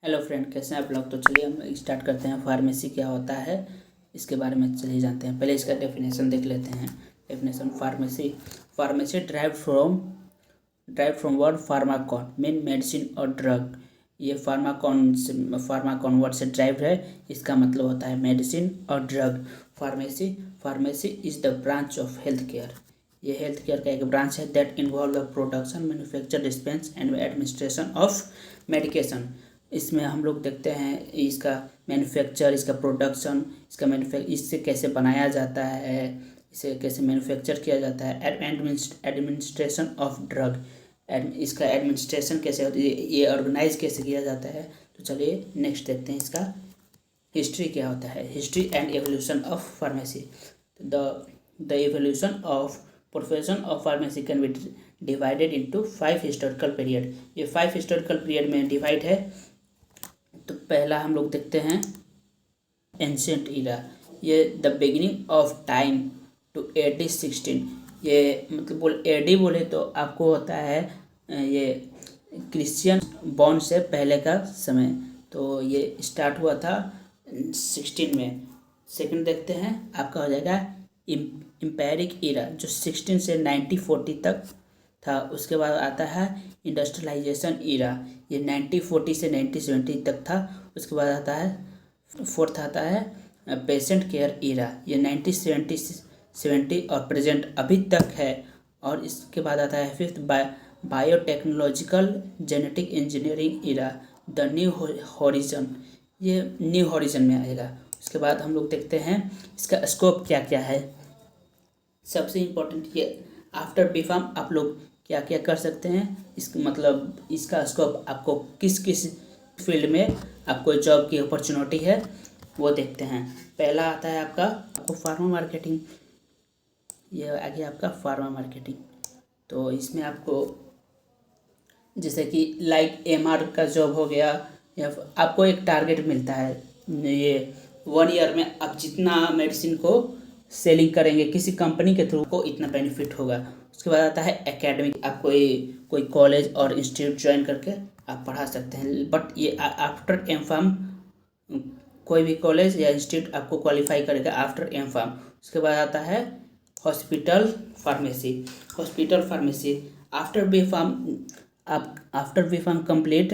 Hello friend, कैसे हैं आप लोग। तो चलिए हम स्टार्ट करते हैं। फार्मेसी क्या होता है इसके बारे में चलिए जानते हैं। पहले इसका डेफिनेशन देख लेते हैं। Definition pharmacy pharmacy drive from word Pharmacon mean medicine और ड्रग। ये फार्माकॉन वर्ड से ड्राइव है। इसका मतलब होता है मेडिसिन और drug. Pharmacy is the branch of health care. ये हेल्थ केयर का एक ब्रांच है that involve the production, manufacture, dispense and administration of medication. इसमें हम लोग देखते हैं इसका मैन्युफैक्चर, इसका प्रोडक्शन, इससे कैसे बनाया जाता है, इसे कैसे मैन्युफैक्चर किया जाता है, एडमिनिस्ट्रेशन ऑफ ड्रग, इसका एडमिनिस्ट्रेशन कैसे होती है, ये ऑर्गेनाइज कैसे किया जाता है। तो चलिए नेक्स्ट देखते हैं इसका हिस्ट्री क्या होता है। History and evolution of pharmacy. The evolution of profession of pharmacy can be divided into 5 historical period. ये 5 हिस्टोरिकल पीरियड में डिवाइड है। तो पहला हम लोग देखते हैं एंशियंट ईरा। ये the beginning of time to AD 16। ये मतलब AD बोले तो आपको होता है ये क्रिश्चियन बॉर्न से पहले का समय। तो ये स्टार्ट हुआ था 16 में। सेकंड देखते हैं आपका हो जाएगा इम्पेरिक ईरा जो 16 से 1940 तक था। उसके बाद आता है इंडस्ट्रियलाइजेशन ईरा, ये 1940 से 1970 तक था। उसके बाद आता है फोर्थ आता है पेशेंट केयर ईरा, ये 1970 और प्रेजेंट अभी तक है। और इसके बाद आता है fifth biotechnological genetic engineering era, the new horizon, ये न्यू हॉरिजन में आएगा। उसके बाद हम लोग देखते हैं इसका स्कोप क्या क्या है। सबसे इम्पोर्टेंट ये आफ्टर बीफार्म आप लोग क्या क्या कर सकते हैं, इस मतलब इसका स्कोप आपको किस किस फील्ड में आपको जॉब की अपॉर्चुनिटी है वो देखते हैं। पहला आता है आपको फार्मा मार्केटिंग। ये आ गया आपका फार्मा मार्केटिंग। तो इसमें आपको जैसे कि लाइक MR का जॉब हो गया, या आपको एक टारगेट मिलता है। ये 1 ईयर में आप जितना मेडिसिन को सेलिंग करेंगे किसी कंपनी के थ्रू को इतना बेनिफिट होगा। उसके बाद आता है एकेडमिक। आप कोई कॉलेज और इंस्टीट्यूट ज्वाइन करके आप पढ़ा सकते हैं। बट ये आफ्टर M.Pharm कोई भी कॉलेज या इंस्टीट्यूट आपको क्वालिफाई करेगा आफ्टर M.Pharm। उसके बाद आता है hospital pharmacy. After B.Pharm complete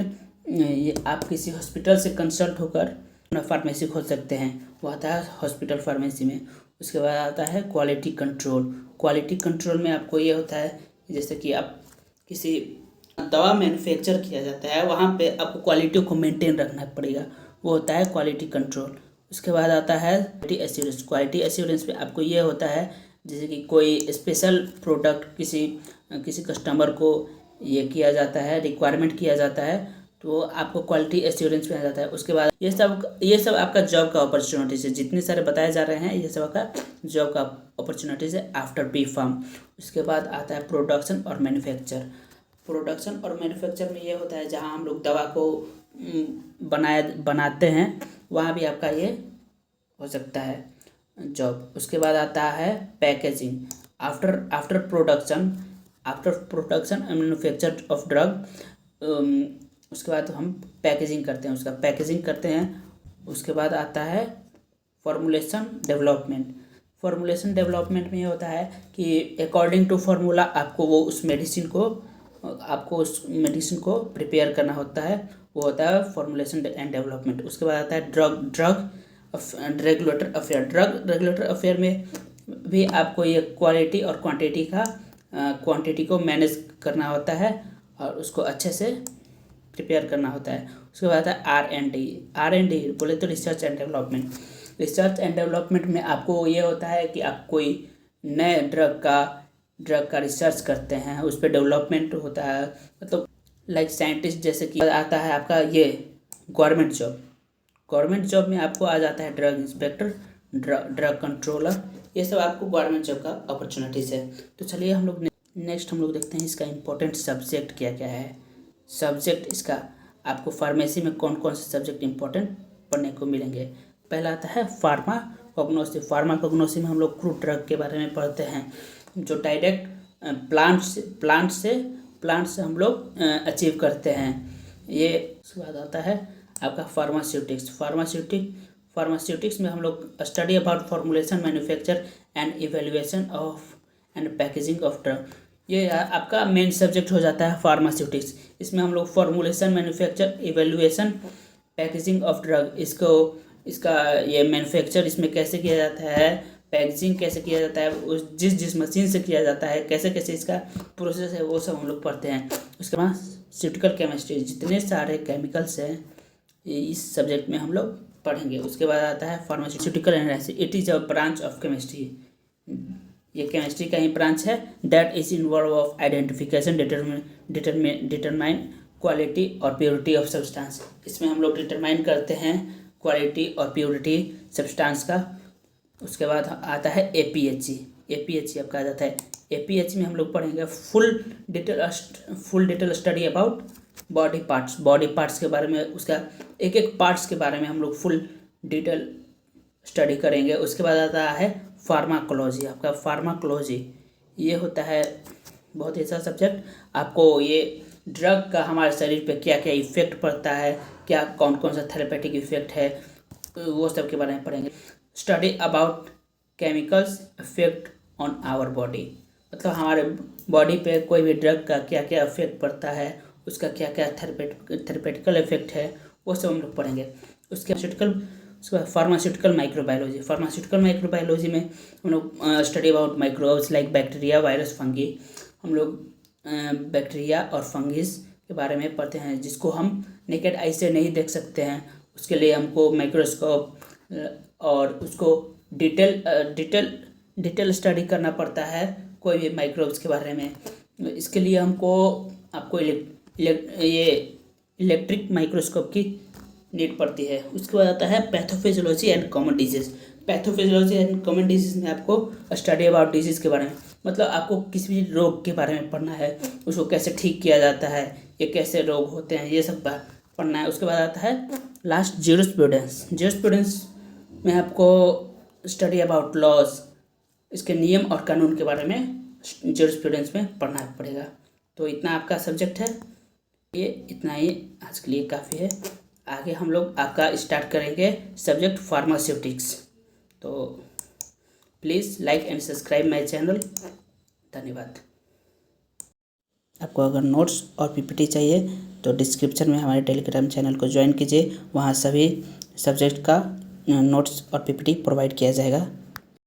ये आप किसी हॉस्पिटल से कंसल्ट होकर अपना फार्मेसी खोल सकते हैं, वो आता है हॉस्पिटल फार्मेसी में। उसके बाद आता है क्वालिटी कंट्रोल में आपको ये होता है जैसे कि आप किसी दवा मैन्युफैक्चर किया जाता है, वहाँ पे आपको क्वालिटी को मेंटेन रखना पड़ेगा, वो होता है क्वालिटी कंट्रोल। उसके बाद आता है क्वालिटी एश्योरेंस में आपको ये होता है जैसे कि कोई स्पेशल प्रोडक्ट किसी कस्टमर को ये किया जाता है, रिक्वायरमेंट किया जाता है, तो आपको क्वालिटी एश्योरेंस में आ जाता है। उसके बाद ये सब आपका जॉब का अपॉर्चुनिटीज है, जितने सारे बताए जा रहे हैं ये सब आपका जॉब का अपॉर्चुनिटीज है आफ्टर B.Pharm। उसके बाद आता है प्रोडक्शन और मैन्युफैक्चर में ये होता है जहाँ हम लोग दवा को बनाते हैं, वहाँ भी आपका ये हो सकता है जॉब। उसके बाद आता है packaging. After production and manufacture of drug, उसके बाद हम पैकेजिंग करते हैं। उसके बाद आता है फॉर्मुलेशन डेवलपमेंट में ये होता है कि अकॉर्डिंग टू फार्मूला आपको उस मेडिसिन को प्रिपेयर करना होता है, वो होता है फॉर्मुलेशन एंड डेवलपमेंट। उसके बाद आता है ड्रग रेगुलेटर अफेयर में भी आपको ये क्वालिटी और क्वांटिटी को मैनेज करना होता है और उसको अच्छे से प्रिपेयर करना होता है। उसके बाद आता है R&D बोले तो रिसर्च एंड डेवलपमेंट में आपको ये होता है कि आप कोई नए ड्रग का रिसर्च करते हैं, उस पर डेवलपमेंट होता है, मतलब लाइक साइंटिस्ट। जैसे कि आता है आपका ये गवर्नमेंट जॉब में आपको आ जाता है ड्रग इंस्पेक्टर, ड्रग कंट्रोलर, ये सब आपको गवर्नमेंट जॉब का अपॉर्चुनिटीज़ है। तो चलिए हम लोग नेक्स्ट देखते हैं इसका इम्पोर्टेंट सब्जेक्ट क्या क्या है। सब्जेक्ट इसका आपको फार्मेसी में कौन कौन से सब्जेक्ट इम्पोर्टेंट पढ़ने को मिलेंगे। पहला आता है फार्माकोग्नोसी में हम लोग क्रूड ड्रग के बारे में पढ़ते हैं, जो डायरेक्ट प्लांट से हम लोग अचीव करते हैं ये। उसके बाद आता है आपका फार्मास्यूटिक्स में हम लोग study about formulation, manufacture and evaluation of and packaging of drug. ये आपका मेन सब्जेक्ट हो जाता है फार्मास्यूटिक्स। इसमें हम लोग formulation, manufacture, evaluation, packaging of drug, इसका ये मैन्युफैक्चर इसमें कैसे किया जाता है, पैकेजिंग कैसे किया जाता है, उस जिस मशीन से किया जाता है, कैसे कैसे इसका प्रोसेस है, वो सब हम लोग पढ़ते हैं। उसके बाद फार्मास्यूटिकल केमिस्ट्री, जितने सारे केमिकल्स हैं इस सब्जेक्ट में हम लोग पढ़ेंगे। उसके बाद आता है pharmaceutical analysis, it is a branch of chemistry. ये केमिस्ट्री का ही ब्रांच है that is involve of identification, determine quality और प्योरिटी ऑफ सब्सटेंस। इसमें हम लोग डिटरमाइन करते हैं क्वालिटी और प्योरिटी सब्सटेंस का। उसके बाद आता है एपीएचई आपका आ जाता है। एपीएचई में हम लोग पढ़ेंगे full detail study about body parts के बारे में, उसका एक एक पार्ट्स के बारे में हम लोग फुल डिटेल स्टडी करेंगे। उसके बाद आता है फार्माकोलॉजी। आपका फार्माकोलॉजी ये होता है बहुत ऐसा सब्जेक्ट, आपको ये ड्रग का हमारे शरीर पे क्या क्या इफ़ेक्ट पड़ता है, क्या कौन कौन सा थेरेपेटिक इफ़ेक्ट है, वो सब के बारे में पढ़ेंगे। Study about chemicals effect on our body, मतलब हमारे बॉडी पे कोई भी ड्रग का क्या क्या इफेक्ट पड़ता है, उसका क्या क्या थेरेपेटिकल इफेक्ट है, वो सब हम लोग पढ़ेंगे। उसके फार्मास्यूटिकल माइक्रोबायोलॉजी में हम लोग study about microbes like bacteria, virus, fungi. हम लोग बैक्टीरिया और फंगिस के बारे में पढ़ते हैं जिसको हम नेकेड आई से नहीं देख सकते हैं। उसके लिए हमको माइक्रोस्कोप और उसको डिटेल स्टडी करना पड़ता है कोई भी माइक्रोब्स के बारे में। इसके लिए आपको ये इलेक्ट्रिक माइक्रोस्कोप की नीड पड़ती है। उसके बाद आता है pathophysiology and common disease. Pathophysiology and common disease में आपको स्टडी अबाउट डिजीज़ के बारे में, मतलब आपको किसी भी रोग के बारे में पढ़ना है, उसको कैसे ठीक किया जाता है, ये कैसे रोग होते हैं, ये सब पढ़ना है। उसके बाद आता है लास्ट ज्यूरिस्प्रूडेंस में आपको स्टडी अबाउट लॉज, इसके नियम और कानून के बारे में ज्यूरिस्प्रूडेंस में पढ़ना पड़ेगा। तो इतना आपका सब्जेक्ट है, ये इतना ही आज के लिए काफ़ी है। आगे हम लोग आपका स्टार्ट करेंगे सब्जेक्ट फार्मास्यूटिक्स। तो please like and subscribe my channel. धन्यवाद। आपको अगर नोट्स और पीपीटी चाहिए तो डिस्क्रिप्शन में हमारे टेलीग्राम चैनल को ज्वाइन कीजिए, वहाँ सभी सब्जेक्ट का नोट्स और पीपीटी प्रोवाइड किया जाएगा।